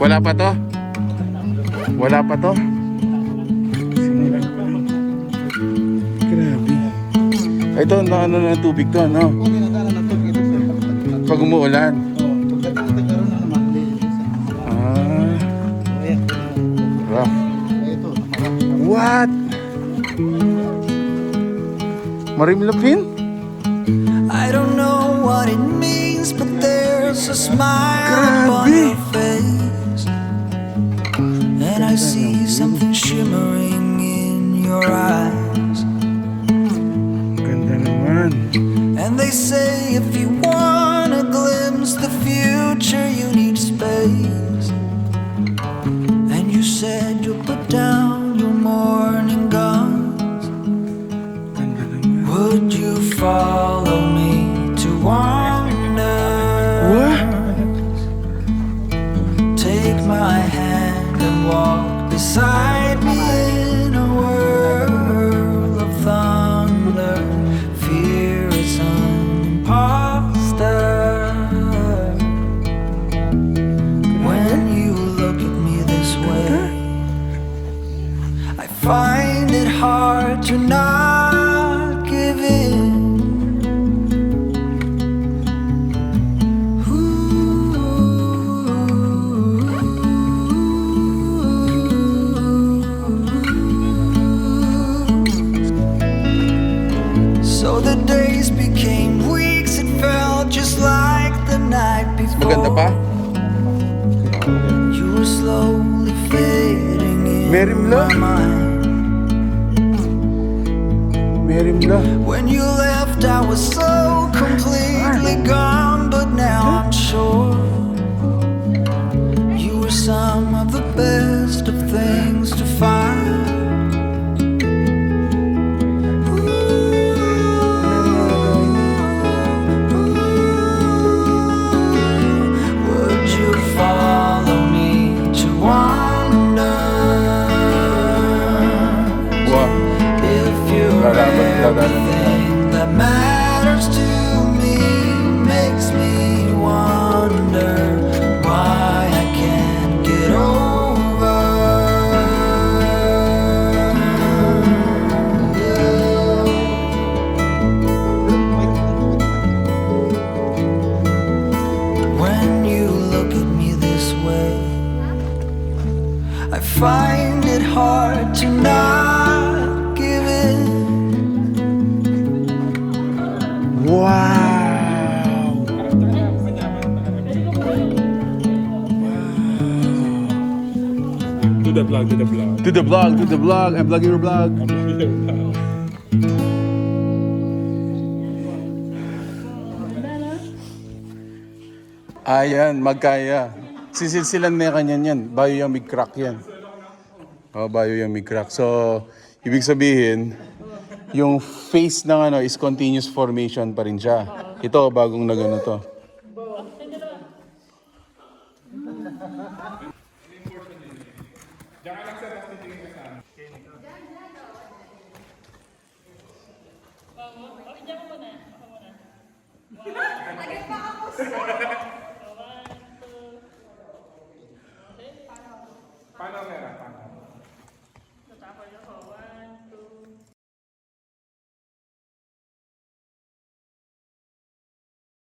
Wala pa to? Wala pa to? Grabe. Ito, na ano na tubig to, no? Pag umuulan. Rough. What? Marimlapin? I don't know what it means, but there's a smile on your face, and I see something shimmering in your eyes. Ganda naman. And they say if you wanna glimpse the future, you need space. And you said you'll put down your morning guns. Would you follow me to wander? What? Take my hand and walk beside me in a world of thunder. Fear is an imposter. When you look at me this way, I find it hard to not give in. So the days became weeks, it felt just like the night Maganda pa? before. You were slowly fading in Merimlo? my mind. Merimlo. When you left, I was so completely gone, but now I'm sure you were some of the best of things to find. Would you follow me to wander? Wow. If you're everything that matters to me, makes me wonder why I can't get over when you look at me this way. I find it hard to not give in. Wow! Do the vlog, do the vlog. Do the vlog, do the vlog. I'm vlogging your vlog. Ayan, magkaya. Sisilsilan na kanyan yan. Bayo yung may crack yan. Oh, bayo yung may crack. So, ibig sabihin, yung face ng ano is continuous formation pa rin siya. Ito, bagong nagano to.